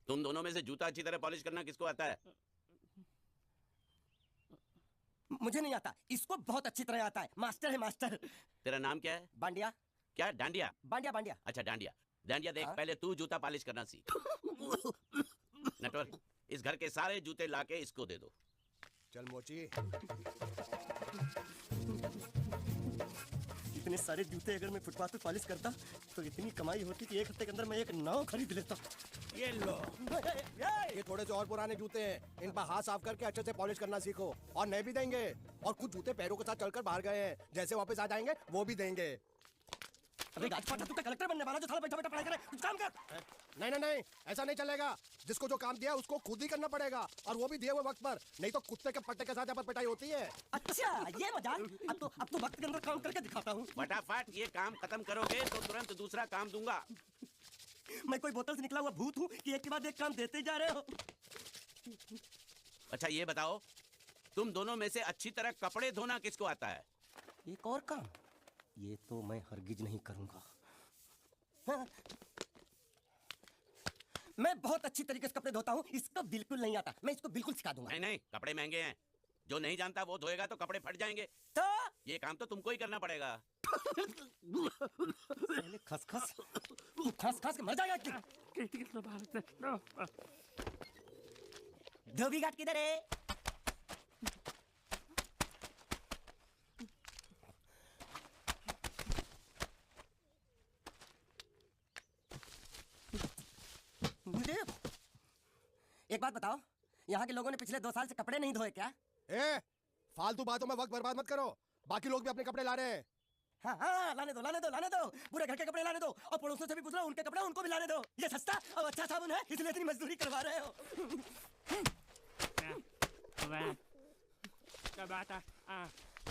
तुम दोनों में से जूता अच्छी तरह पॉलिश करना किसको आता है? मुझे नहीं आता, इसको बहुत अच्छी तरह आता है। मास्टर है मास्टर। तेरा नाम क्या है? बांडिया। क्या? डांडिया? बांडिया बांडिया। अच्छा डांडिया। डांडिया देख, पहले तू जूता पॉलिश करना सीख। नटवर, इस घर के सारे जूते लाके इसको दे दो। चल मोची। इतने सारे जूते अगर मैं फुटपाथ पे पॉलिश करता तो इतनी कमाई होती कि एक हफ्ते के अंदर मैं एक नाव खरीद लेता। ये लो, ये थोड़े से और पुराने जूते हैं, इन पर हाथ साफ करके अच्छे से पॉलिश करना सीखो। और नए भी देंगे, और कुछ जूते पैरों के साथ चलकर बाहर गए हैं, जैसे वापस आ जाएंगे वो भी देंगे। अबे गाजपाटा, तू तो कलेक्टर बनने वाला जो साला बैठा बैठा पढ़ाई करे, कुछ काम कर। नहीं नहीं नहीं, ऐसा नहीं चलेगा। जिसको जो काम दिया उसको खुद ही करना पड़ेगा, और वो भी दिए हुए वक्त पर, नहीं तो कुत्ते के पट्टे के साथ यहाँ पर पिटाई होती है। अच्छा ये मजाक। अब तो वक्त के अंदर काम करके दिखाता हूँ। फटाफट ये काम खत्म करोगे तो तुरंत दूसरा काम दूंगा। मैं कोई बोतल से निकला हुआ भूत हूँ कि एक के बाद एक काम देते जा रहे हो? अच्छा ये बताओ, तुम दोनों में से अच्छी तरह कपड़े धोना किसको आता है? एक और काम, ये तो मैं हरगिज नहीं करूंगा। हाँ। मैं बहुत अच्छी तरीके से कपड़े धोता हूँ, इसको बिल्कुल नहीं आता। मैं इसको बिल्कुल सिखा दूंगा। नहीं नहीं, कपड़े महंगे हैं, जो नहीं जानता वो धोएगा तो कपड़े फट जाएंगे। तो ये काम तो तुमको ही करना पड़ेगा। खस खस खस खस के मर जाएगा। धोबी घाट किधर है? मुझे एक बात बताओ, यहाँ के लोगों ने पिछले 2 साल से कपड़े नहीं धोए क्या? फालतू बातों में वक्त बर्बाद मत करो, बाकी लोग भी अपने कपड़े ला रहे हैं। हाँ हाँ, लाने दो लाने दो लाने दो, पूरे घर के कपड़े लाने दो, और पड़ोसियों से भी पूछ लो, उनके कपड़े उनको भी लाने दो। ये सस्ता और अच्छा साबुन है, इसलिए इतनी मजदूरी करवा रहे हो।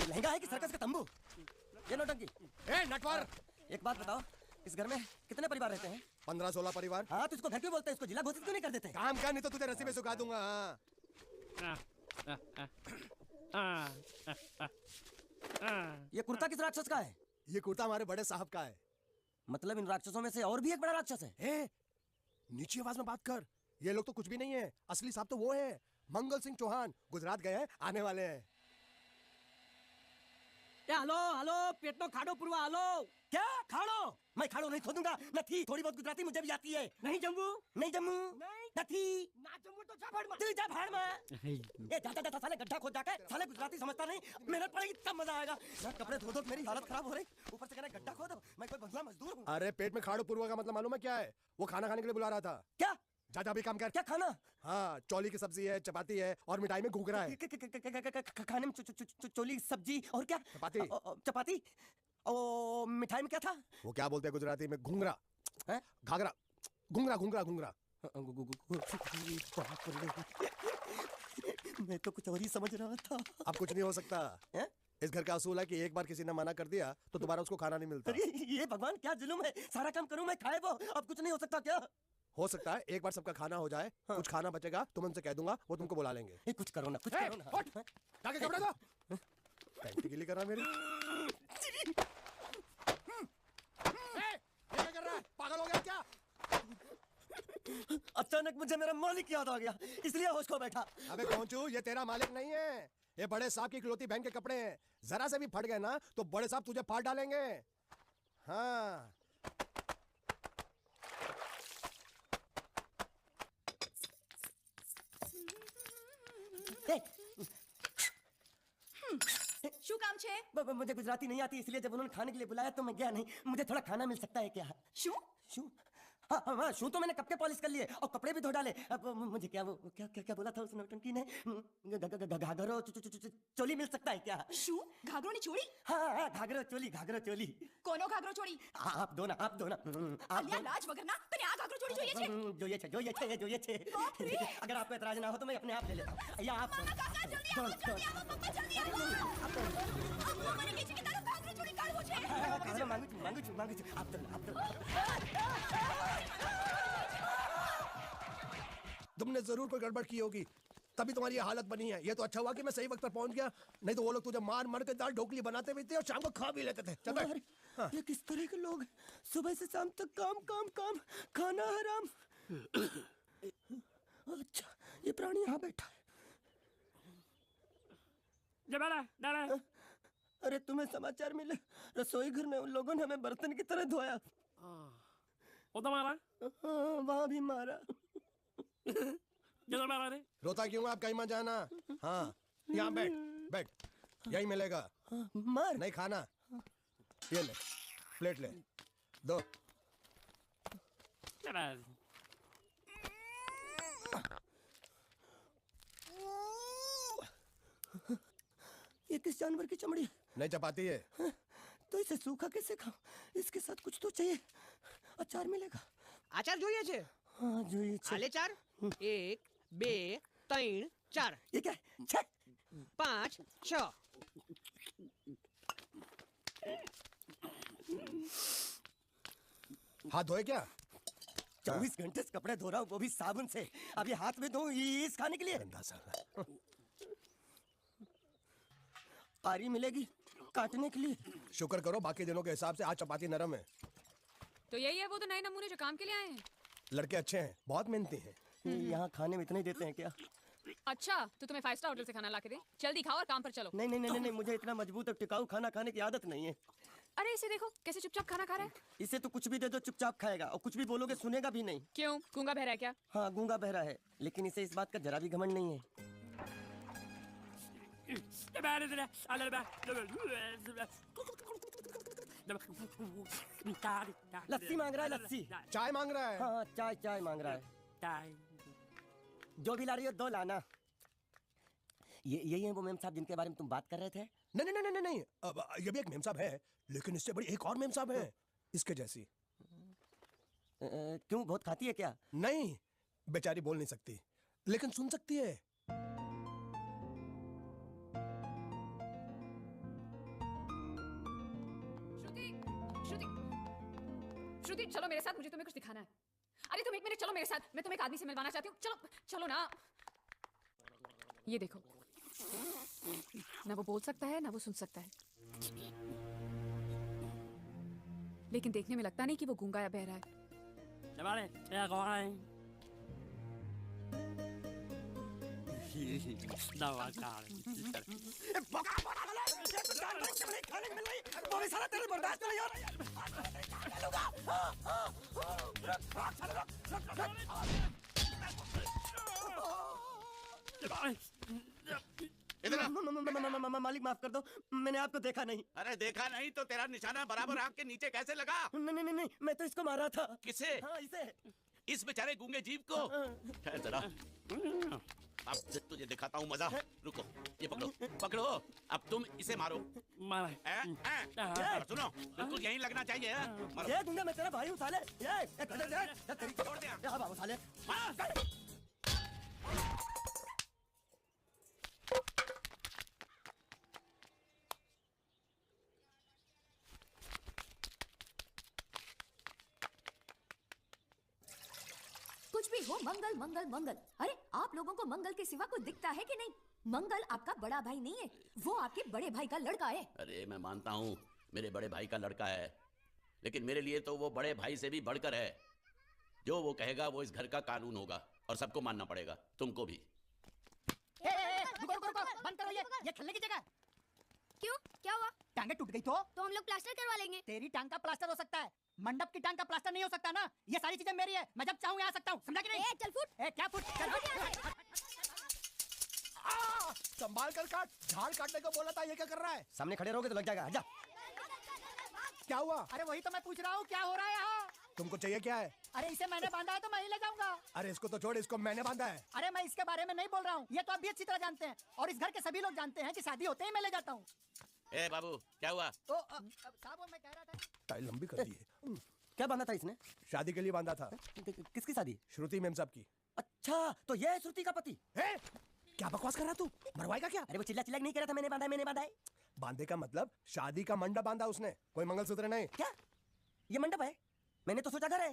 लहंगा है कि सर्कस का तंबू? ये नौटंकी। नटवर, एक बात बताओ, इस घर में कितने परिवार रहते हैं? 15-16 परिवार। हाँ, तो इसको घर क्यों बोलते हैं? इसको जिला घोषित क्यों नहीं कर देते? काम कर, नहीं तो तुझे रस्सी में सुखा दूंगा। ये कुर्ता किस राक्षस का है? ये कुर्ता हमारे बड़े साहब का है। मतलब इन राक्षसों में से और भी एक बड़ा राक्षस है? नीची आवाज में बात कर, ये लोग तो कुछ भी नहीं है, असली साहब तो वो है, मंगल सिंह चौहान। गुजरात गए हैं, आने वाले हैं। हेलो हेलो, पेट में खाड़ो पुरवा। हेलो, क्या खाड़ो? मैं खाड़ो नहीं खोदूंगा। नथी, थोड़ी बहुत गुजराती मुझे भी आती है। नहीं जम्मू, नहीं जम्मू, नहीं नथी, ना जम्मू तो जा भाड़ में, तू जा भाड़ में। ये जाता जाता साले गड्ढा खोद जाके, साले गुजराती समझता नहीं। मेहनत पड़ेगी तब मजा आएगा। ना कपड़े धो दो, मेरी हालत खराब हो रही, ऊपर से कहना गड्ढा खोदो। मैं कोई बंधुआ मजदूर हूँ? अरे पेट में खाड़ो पुरवा का मतलब मालूम है क्या है? वो खाना खाने के लिए बुला रहा था। क्या? जा भी काम कर। क्या खाना? हाँ, चौली की सब्जी है, चपाती है, और मिठाई में घूघरा है। खाने में चोली सब्जी और क्या? चपाती। चपाती। ओ, मिठाई में क्या था? वो क्या बोलते हैं गुजराती में? घूंघरा है? घाघरा, घूंघरा घूंघरा घूंघरा। मैं तो कुछ और ही समझ रहा था। अब कुछ नहीं हो सकता है? इस घर का असूल है कि एक बार किसी ने मना कर दिया तो दोबारा उसको खाना नहीं मिलता। ये भगवान क्या जुल्म है? सारा काम करूं मैं, खाए वो। अब कुछ नहीं हो सकता क्या? हो सकता है एक बार सबका खाना हो जाए। हाँ। कुछ खाना बचेगा तो मैं उनसे कह दूंगा, वो तुमको बुला लेंगे। कुछ करो ना, कुछ करो ना। जाके कपड़े दो। पैंट गिली कर रहा मेरी। क्या कर रहा है? पागल हो गया क्या? अचानक मुझे मेरा मालिक याद आ गया, इसलिए होश खो बैठा। अबे पहुंचू, ये तेरा मालिक नहीं है, ये बड़े साहब की इकलौती बहन के कपड़े हैं। जरा से भी फट गए ना तो बड़े साहब तुझे फाड़ डालेंगे। हाँ, શું કામ છે? मुझे गुजराती नहीं आती, इसलिए जब उन्होंने खाने के लिए बुलाया तो मैं गया नहीं। मुझे थोड़ा खाना मिल सकता है क्या? શું? शू? हाँ हाँ हाँ, शू तो मैंने कब के पॉलिश कर लिए और कपड़े भी धो डाले। अब मुझे क्या वो क्या क्या क्या बोला था उस नौटंकी ने? घाघरो चोली मिल सकता है क्या? શું? ઘાઘરોની ચોળી? हाँ हाँ, घाघरो चोली। કોનો ઘાઘરો ચોળી? आप दो ना, आप दो ना। અલ્યા લાજ વગરના, તને આ ઘાઘરો ચોળી જોઈએ છે? જોઈએ છે। अगर आपको एतराज ना हो तो मैं अपने आप ले लेता हूँ। या आप મામા કાકા જલ્દી આવો, જલ્દી આવો, પપ્પા જલ્દી આવો। અમ્મા મને કહે છે કે તારો ઘાઘરો ચોળી કાઢવો છે। मांगू छू। आप दो। तुमने जरूर कोई गड़बड़ की होगी, तभी तुम्हारी ये हालत बनी है। ये तो अच्छा हुआ कि मैं सही वक्त पर पहुंच गया, नहीं तो वो लोग तुझे मार के दाल ढोकली बनाते भी थे और शाम को खा भी लेते थे। चल बैठ। हाँ। ये किस तरह के लोग? सुबह से शाम तक काम, खाना हराम। प्राणी यहाँ बैठा है। अरे तुम्हें समाचार मिले? रसोई घर में उन लोगों ने हमें बर्तन की तरह धोया। वहाँ भी मारा। रोता क्यों है? आप कहीं मत जाना। हाँ, यहाँ बैठ बैठ, यही मिलेगा। मार नहीं खाना, ये ले, प्लेट ले, दो। ये किस जानवर की चमड़ी है? नहीं चपाती है। तो इसे सूखा कैसे खाऊं? इसके साथ कुछ तो चाहिए। अचार मिलेगा? આચાર જોઈએ છે? हाँ જોઈએ છે। આલે ચાર 1 2 3 4 ये क्या है? छे! 5 6 हाथ धोए क्या? 24 घंटे से कपड़े धो रहा हूँ, वो भी साबुन से। अब ये हाथ में धो इस खाने के लिए? गंदा सा। आरी मिलेगी काटने के लिए? शुक्र करो बाकी दिनों के हिसाब से आज चपाती नरम है। तो यही है वो तो नए नमूने जो काम के लिए आए हैं। लड़के अच्छे हैं, बहुत मेहनती हैं। यहाँ खाने में इतने ही देते हैं क्या? अच्छा तो तुम्हें 5 स्टार होटल से खाना ला के दे? जल्दी खाओ और काम पर चलो। नहीं नहीं नहीं नहीं, मुझे इतना मजबूत और टिकाऊ खाना खाने की आदत नहीं है। अरे इसे देखो कैसे चुपचाप खाना खा रहा है। इसे तो कुछ भी दे दो चुपचाप खाएगा, और कुछ भी बोलोगे सुनेगा भी नहीं। क्यों गूंगा बहरा है क्या? हाँ गूंगा बहरा है, लेकिन इसे इस बात का जरा भी घमंड नहीं है। लस्सी मांग रहा है, लस्सी। चाय मांग रहा है। हाँ चाय चाय मांग रहा है। जो भी ला रही हो 2 लाना। ये यही है वो मेम साहब जिनके बारे में तुम बात कर रहे थे? नहीं नहीं नहीं नहीं नहीं, अब ये भी एक मेम साहब है, लेकिन इससे बड़ी एक और मेम साहब है, इसके जैसी। क्यों बहुत खाती है क्या? नहीं, बेचारी बोल नहीं सकती, लेकिन सुन सकती है। श्रुति श्रुति श्रुति चलो मेरे साथ, मुझे तुम्हें कुछ दिखाना है। अरे तुम 1 मिनट चलो मेरे साथ, मैं तुम्हें एक आदमी से मिलवाना चाहती हूँ। चलो चलो ना। ये देखो, ना वो बोल सकता है ना वो सुन सकता है, लेकिन देखने में लगता नहीं कि वो गूंगा या बहरा है। मालिक माफ कर दो, मैंने आपको देखा नहीं। अरे देखा नहीं तो तेरा निशाना बराबर आंख के नीचे कैसे लगा? नहीं नहीं नहीं, मैं तो इसको मारा था। किसे? हाँ इसे। इस बेचारे गूंगे जीव को? ठहर जरा, अब तुझे दिखाता हूँ मजा। रुको, ये पकड़ो पकड़ो, अब तुम इसे मारो। सुनो, बिल्कुल यहीं लगना चाहिए। मारो। ये गूंगा मैं तेरा भाई हूँ साले। छोड़ दे बाबू साले। कुछ भी हो, मंगल मंगल मंगल। अरे आप लोगों को मंगल के सिवा कुछ दिखता है कि नहीं? मंगल आपका बड़ा भाई नहीं है, वो आपके बड़े भाई का लड़का है। अरे मैं मानता हूँ मेरे बड़े भाई का लड़का है, लेकिन मेरे लिए तो वो बड़े भाई से भी बढ़कर है। जो वो कहेगा वो इस घर का कानून होगा और सबको मानना पड़ेगा, तुमको भी। रुको बंद करो ये खेलने की जगह। क्यों, क्या हुआ? टांगे टूट गई तो हम लोग प्लास्टर करवा लेंगे। तेरी टांग का प्लास्टर हो सकता है, मंडप की टांग का प्लास्टर नहीं हो सकता ना। ये सारी चीजें मेरी है, मैं जब चाहूँ आ सकता हूँ, समझा कि नहीं? चल फुट। क्या फुट? संभाल कर काट, झाड़ काटने को बोला था, ये क्या कर रहा है? सामने खड़े रहोगे तो लग जाएगा। जा। क्या हुआ? अरे वही तो मैं पूछ रहा हूँ, क्या हो रहा है यहाँ? तुमको चाहिए क्या है? अरे इसे मैंने बांधा है तो मैं ही ले जाऊंगा। अरे इसको तो छोड़, इसको मैंने बांधा है। अरे मैं इसके बारे में नहीं बोल रहा हूँ, ये तो आप भी अच्छी तरह जानते हैं, और इस घर के सभी लोग जानते हैं कि शादी होते ही मैं ले जाता हूँ। ए बाबू क्या हुआ? तो साहब मैं कह रहा था, टाइल लंबी कर दी है। क्या बांधा था इसने? शादी के लिए बांधा था। किसकी शादी? श्रुति मेम साहब की। अच्छा तो ये है श्रुति का पति? है? क्या बकवास कर रहा तू? मरवाएगा क्या? अरे वो चिल्ला चिल्ला नहीं कह रहा था मैंने बांधा है। बांधे का मतलब शादी का मंडप बांधा उसने, कोई मंगलसूत्र नहीं। क्या ये मंडप है? मैंने तो सोचा घर है।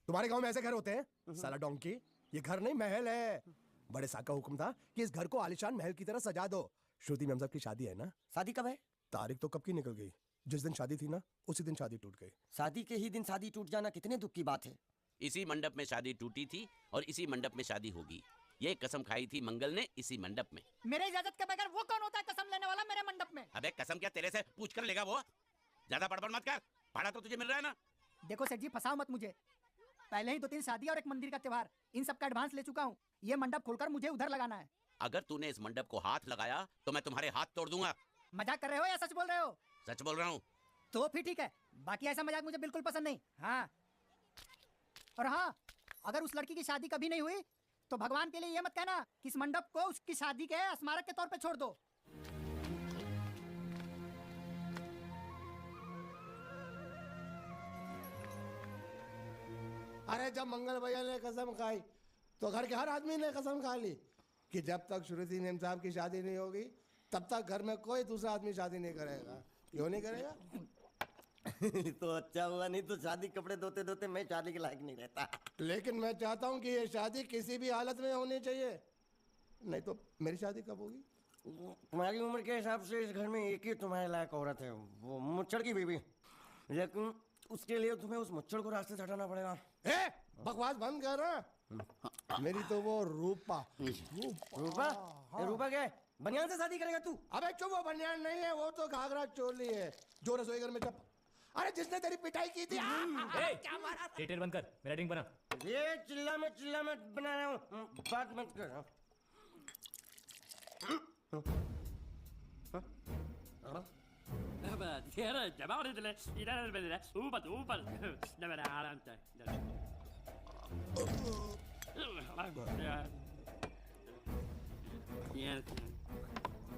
तुम्हारे गांव में ऐसे घर होते हैं? साला डोंकी, ये घर नहीं महल है। बड़े साहब का हुक्म था कि इस घर को आलीशान महल की तरह सजा दो। श्रुति मेम साहब की शादी है ना? शादी कब है? तारीख तो कब की निकल गई, जिस दिन शादी थी ना उसी दिन शादी टूट गई। शादी के ही दिन शादी टूट जाना कितने दुख की बात है। इसी मंडप में शादी टूटी थी और इसी मंडप में शादी होगी। ये कसम खाई थी मंगल ने इसी मंडप में। मेरे इजाजत के बगैर वो कौन होता है कसम लेने वाला मेरे मंडप में? अबे कसम क्या तेरे से पूछ कर लेगा वो? ज्यादा बड़बड़ मत कर, भाड़ा तो तुझे मिल रहा है ना। देखो सेठ जी, फंसाओ मत मुझे। पहले ही 2-3 शादी और एक मंदिर का त्योहार, इन सब का एडवांस ले चुका हूँ। ये मंडप खोलकर मुझे उधर लगाना है। अगर तूने इस मंडप को हाथ लगाया तो मैं तुम्हारे हाथ तोड़ दूंगा। मजाक कर रहे हो या सच बोल रहे हो? सच बोल रहा हूँ। तो फिर ठीक है, बाकी ऐसा मजाक मुझे बिल्कुल पसंद नहीं। हाँ, और हाँ, अगर उस लड़की की शादी कभी नहीं हुई तो भगवान के लिए ये मत कहना कि इस मंडप को उसकी शादी के स्मारक के तौर पे छोड़ दो। अरे जब मंगल भैया ने कसम खाई तो घर के हर आदमी ने कसम खा ली कि जब तक श्रुति नेम साहब की शादी नहीं होगी तब तक घर में कोई दूसरा आदमी शादी नहीं करेगा। क्यों नहीं करेगा? तो अच्छा हुआ, नहीं तो शादी कपड़े धोते धोते मैं शादी के लायक नहीं रहता। लेकिन मैं चाहता हूँ कि ये शादी किसी भी हालत में होनी चाहिए, नहीं तो मेरी शादी कब होगी? तुम्हारी उम्र के हिसाब से इस घर में एक ही तुम्हारे लायक औरत है, वो मुच्छड़ की बीवी। लेकिन उसके लिए तुम्हें उस मुच्छड़ को रास्ते से हटाना पड़ेगा। बकवास बंद कर रहा। मेरी तो वो रूपा। रूपा? रूपा क्या है? बनियान से शादी करेगा तू? अबे चुप, वो बनियान नहीं है, वो तो घाघरा चोली है जो रसोई घर में जब, अरे जिसने तेरी पिटाई की थी। क्या मारा? थिएटर बंद कर, मेरा ड्रिंक बना। ये चिल्ला मैं बना रहा हूँ, बात मत कर।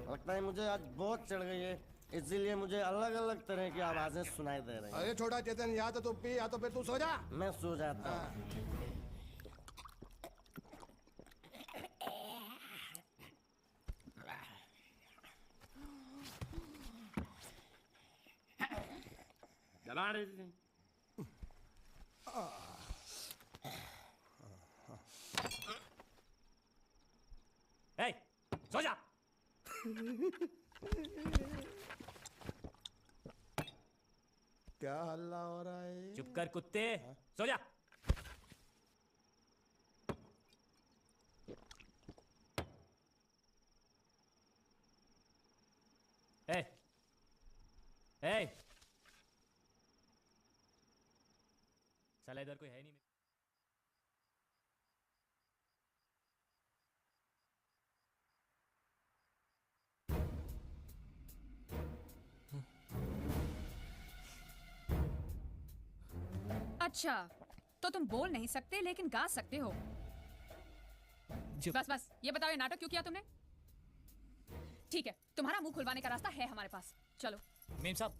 लगता है मुझे आज बहुत चढ़ गई है, इसीलिए मुझे अलग अलग तरह की आवाजें सुनाई दे रही हैं। अरे छोटा चेतन, या तो तू पी या तो फिर तू सो जा। मैं सो जाता हूँ। ए, सो जा। क्या हल्ला हो रहा है? चुप कर कुत्ते, सो जा। ए, ए, साला इधर कोई है नहीं। अच्छा, तो तुम बोल नहीं सकते लेकिन गा सकते हो। बस बस, ये बताओ ये नाटक क्यों किया तुमने? ठीक है, तुम्हारा मुंह खुलवाने का रास्ता है हमारे पास, चलो। मेम साहब,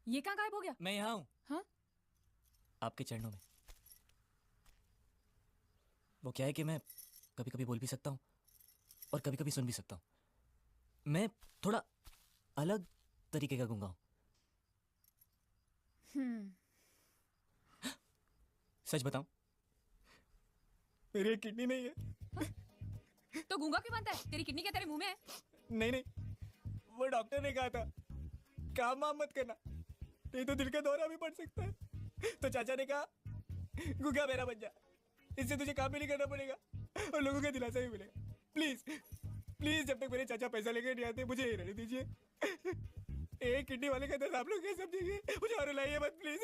ये कहाँ गायब हो गया? मैं यहाँ हूँ। हाँ? आपके चरणों में। वो क्या है कि मैं कभी कभी बोल भी सकता हूँ और कभी कभी सुन भी सकता हूँ। मैं थोड़ा अलग तरीके का गूंगा हूँ। सच बताऊं, मेरी किडनी नहीं है। तो गूंगा क्यों बनता है? तेरी किडनी क्या तेरे मुंह में है? नहीं नहीं, वो डॉक्टर ने कहा था काम वाम मत करना, नहीं तो दिल का दौरा भी पड़ सकता है। तो चाचा ने कहा गूंगा मेरा बन जा, इससे तुझे काम भी नहीं करना पड़ेगा और लोगों का दिलासा भी मिलेगा। प्लीज प्लीज, जब तक मेरे चाचा पैसा लेकर नहीं आते मुझे ये रहने दीजिए। एक किडनी वाले का दर्द आप लोग क्या समझेंगे? मुझे और रुलाइए मत प्लीज।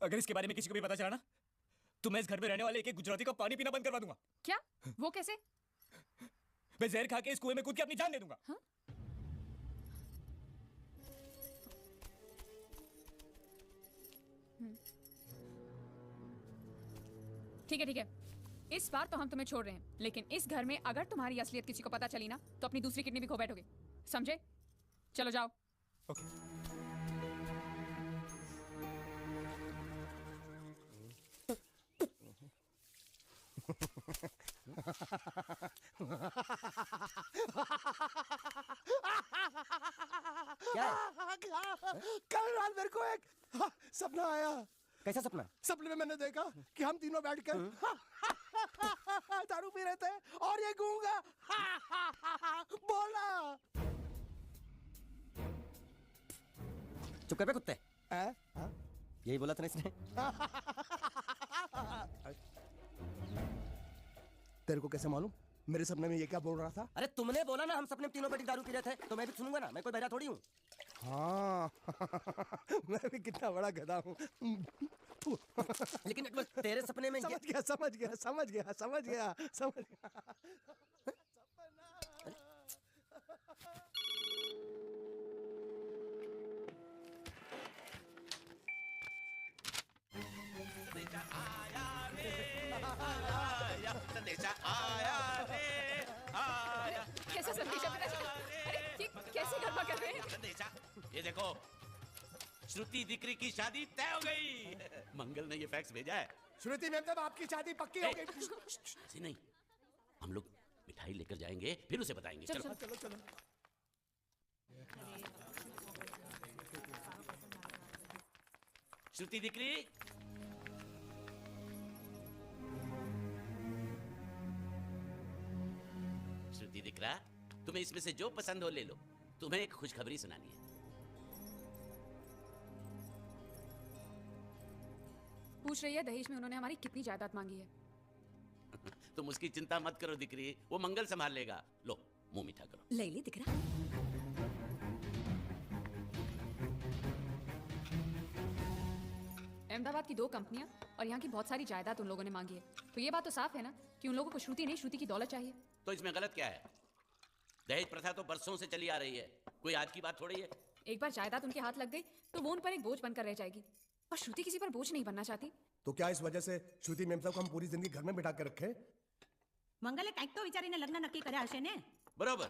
अगर इसके बारे में किसी को भी पता चला ना तो मैं इस घर में रहने वाले एक गुजराती का पानी पीना बंद करवा दूंगा। क्या? वो कैसे? मैं जहर खा के इस कुएं में कूद के अपनी जान दे दूंगा। हाँ? ठीक है ठीक है, इस बार तो हम तुम्हें छोड़ रहे हैं, लेकिन इस घर में अगर तुम्हारी असलियत किसी को पता चली ना तो अपनी दूसरी किडनी भी खो बैठोगे, समझे? चलो जाओ। ओके। क्या? कल रात मेरे को एक सपना आया। कैसा सपना? सपने में मैंने देखा कि हम तीनों बैठकर दारू पी रहे थे और ये गूंगा बोला चुप कर बे कुत्ते। हाँ? यही बोला था ना इसने। तेरे को कैसे मालूम मेरे सपने में ये क्या बोल रहा था? अरे तुमने बोला ना हम सपने में तीनों बेटी दारू पी रहे थे, तो मैं भी सुनूंगा ना, मैं कोई बहरा थोड़ी हूँ। हाँ मैं भी कितना बड़ा गधा हूँ। लेकिन तेरे सपने में समझ गया समझ गया समझ गया समझ गया समझ गया। संदेशा आया रे आया। कैसा संदेशा पिताजी? अरे ये कैसी गड़बड़ कर रहे हैं? संदेशा, ये देखो, श्रुति दिक्री की शादी तय हो गई। मंगल ने ये फैक्स भेजा है। श्रुति मैम तब आपकी शादी पक्की हो गई। ऐसे नहीं, हम लोग मिठाई लेकर जाएंगे, फिर उसे बताएंगे। चलो, चलो चलो चलो। श्रुति दिक्री, श्रुति दिक्रा, तुम्हें इसमें से जो पसंद हो ले लो। तुम्हें एक खुशखबरी सुनानी है। पूछ रही है दहेज में उन्होंने हमारी कितनी जायदाद मांगी है। तुम उसकी चिंता मत करो दिक्री, वो मंगल संभाल लेगा। लो मुंह मीठा करो। ले ले दिख रहा। अहमदाबाद की 2 कंपनियां और यहाँ की बहुत सारी जायदाद उन लोगों ने मांगी है। तो ये बात तो साफ है ना कि उन लोगों को श्रुति नहीं, श्रुति की दौलत चाहिए। तो इसमें गलत क्या है? दहेज प्रथा तो बरसों से चली आ रही है, कोई आज की बात थोड़ी है। एक बार जायदाद उनके हाथ लग गई तो वो उन पर एक बोझ बनकर रह जाएगी, और श्रुति किसी पर बोझ नहीं बनना चाहती। तो क्या इस वजह से श्रुति मैम साहब को हम पूरी जिंदगी घर में बिठा के रखे? મંગલે કંઈક તો વિચારીને લગ્ન નક્કી કર્યા હશે ને. बरोबर,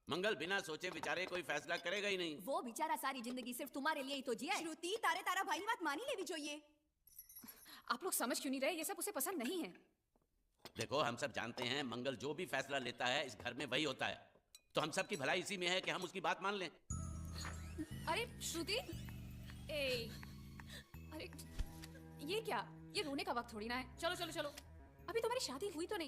मंगल बिना सोचे विचारे कोई फैसला करेगा ही नहीं। वो बेचारा सारी जिंदगी सिर्फ तुम्हारे लिए ही तो जिया है। श्रुति तारे तारा भाई बात मानी लेवी જોઈએ। आप लोग समझ क्यों नहीं रहे? ये सब उसे पसंद नहीं है। देखो, हम सब जानते हैं मंगल जो भी फैसला लेता है इस घर में वही होता है। तो हम सब की भलाई इसी में है कि हम उसकी बात मान लें। अरे श्रुति, ए, अरे ये क्या? ये रोने का वक्त थोड़ी ना है। चलो चलो चलो, अभी तुम्हारी शादी हुई तो नहीं,